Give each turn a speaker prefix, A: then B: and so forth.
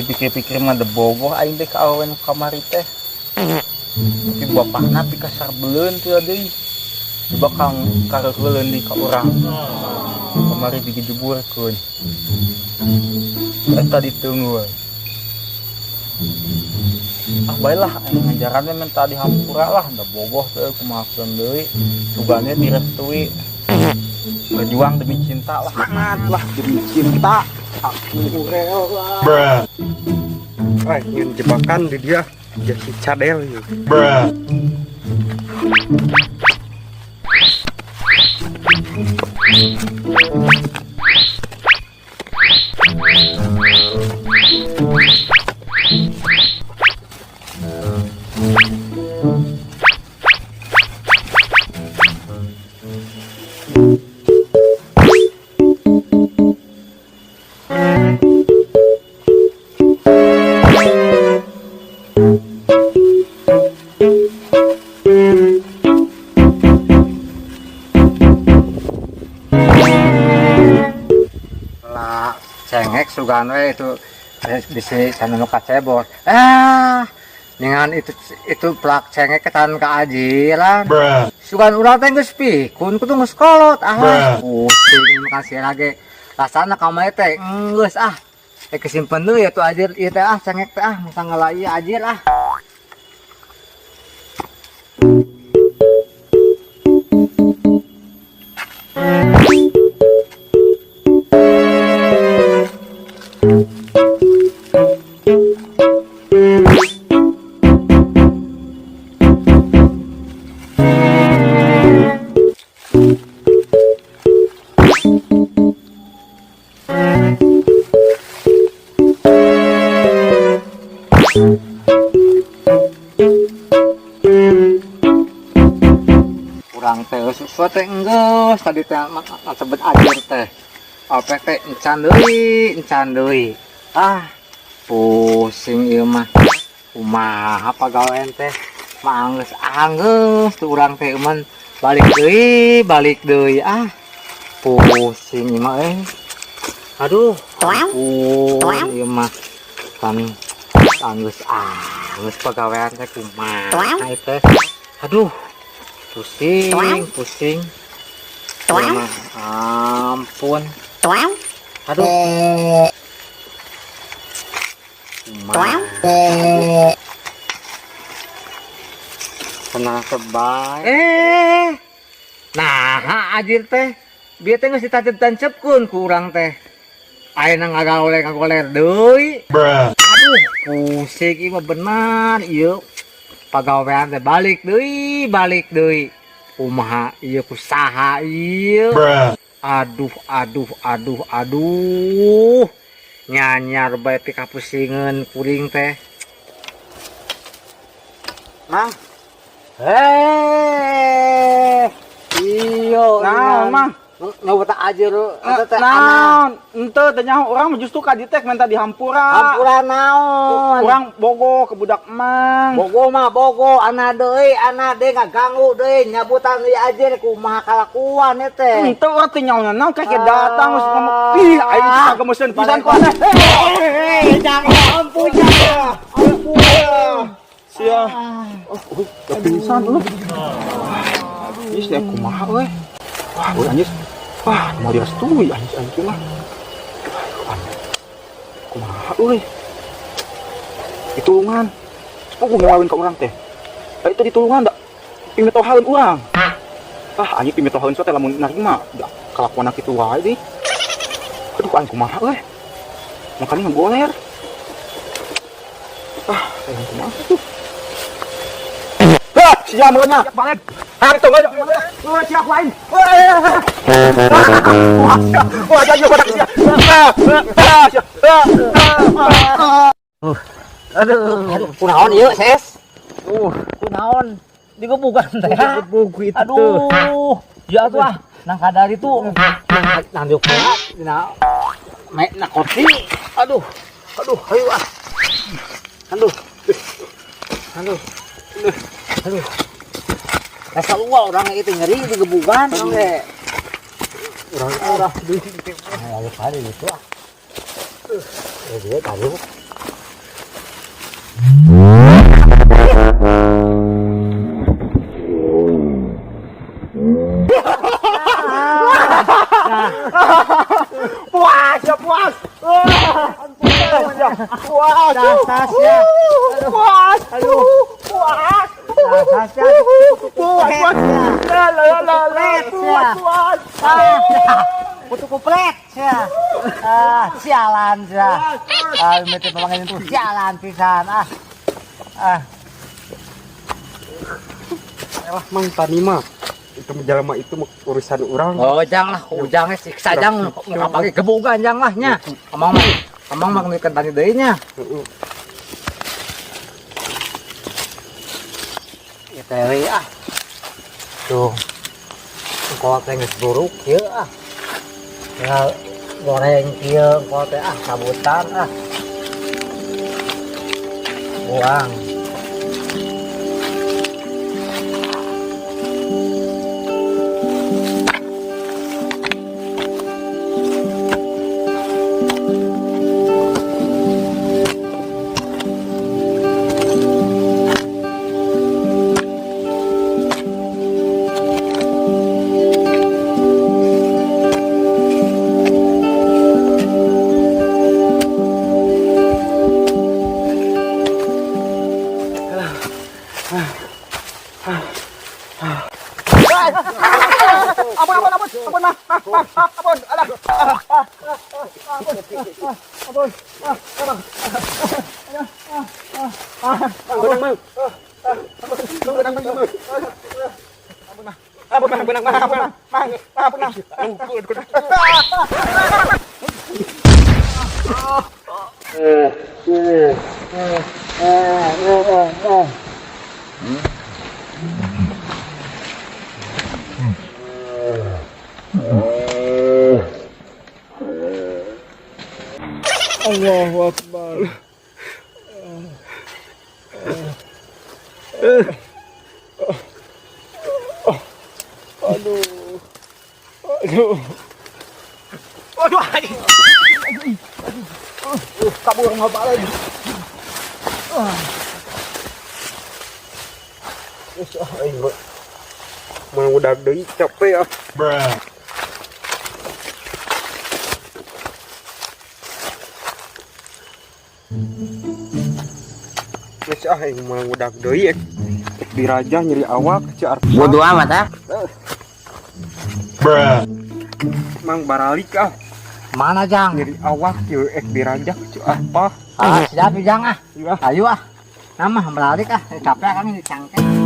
A: dipikir-pikir mah de bogoh aing teh kaawen kamari teh. Tapi bapakna pi kasar beuleun teu deui. Coba kang kareuleun di ka urang. Kamari digejeburkeun. Eta ditunggu. Ah baiklah aing ngajaranna minta dihampura lah da bogoh teh kumahakeun deui. Sugana direstui. Berjuang demi cinta lah.
B: Semangat lah demi cinta. Aku rela lah. Ingin jebakan di dia jadi cadel yuk. Cengek sugan we itu di sana nu kacebor. Dengan itu plak cengek ketan keajilan. Sugan urang teh geus pikun kudu geus kolot pusing makasih lagi. Rasana ka mah teh geus kesimpen deui atuh ajir ieu teh cengek teh musa ngalai ajir kurang teh sesuatu teh enggeus tadi teh sebut ajir teh apa teh encan deui pusing ieu mah kumaha pagawean teh mah anggeus tu urang teh eman balik deui pusing ieu mah aduh ieu mah kami anggeus pagawean teh kumaha teh aduh pusing ya, ampun aduh tenang sebaik nah ajir teh biar teh geus ditancep-tancepkeun ku urang teh ayeuna ngagaler deui aduh pusing ieu mah benar ieu pagawean teh balik deui kumaha ieu kusaha ieu aduh nyanyar bae pi kapusingeun kuring teh Mang iyo naon Mang nyobota aja lu
A: naon ente teh nyaho urang justru ka dieu teh minta dihampura
B: naon
A: urang bogo ke budak Mang
B: bogo ana deui ngaganggu deui nyabutan ieu ajeun kumaha kalakuan ieu teh
A: ente urang teh nyaho naon kake datang geus ngomong ih aing kagemeseun pisan ku
B: jangan ampun
A: sia pisan lu ieu teh kumaha we wah anjir mau direstui anjir mah kumaha euy ditulungan sepupu ngawin ka urang teh itu ditulungan da pimetohaeun urang anjir pimetohaeun teh lamun narima da kalakuan kitu wae deui aduh an kumaha euy makanya ngegoler kumaha tuh siap mulanya balik itu enggak siap lain wah jadi pada siap
B: aduh kunaon ieu ses kunaon digebugan teh
A: digebug itu
B: aduh ya tuh nang kadari tuh nang diuk dina mek na kopi aduh hayu aduh rasa luar orang itu ngeri digebugan orang di ayo kali itu dia tadi
A: Puas ya puas. Puas ya. Puas.
B: Tas ya.
A: Puas.
B: Aduh.
A: Puas.
B: Tas ya.
A: Puas. Puas. Puas.
B: Putu kuplet ya. Sialan ya. Mete pemangin itu sialan pisan.
C: Elah mang tani mah itu menjelma itu mah urusan orang.
B: Oh, janganlah, jangan siksa jang, ngapake gebugan jang lah nya. Amang mah ngeukeun tani deui nya.
C: Heeh.
B: Ya teh Tuh. Engko teh geus buruk kieu Ya goreng kieu engko teh sabutan Buang.
A: Ampun mah. Ampun. Alah.
C: Allahu Akbar. Aduh.
A: Waduh, kabur mau balik.
C: Aing mah udah deui capek ah. Geus aing mah udah deui dirajah nyeri awak ci arep.
B: Bodo amat
C: Mang baralik
B: Mana jang?
C: nyeri awak kieu dirajah ci apa.
B: Siap jang
C: Iya.
B: Ayo Nama balik capek kan ini cangkeh.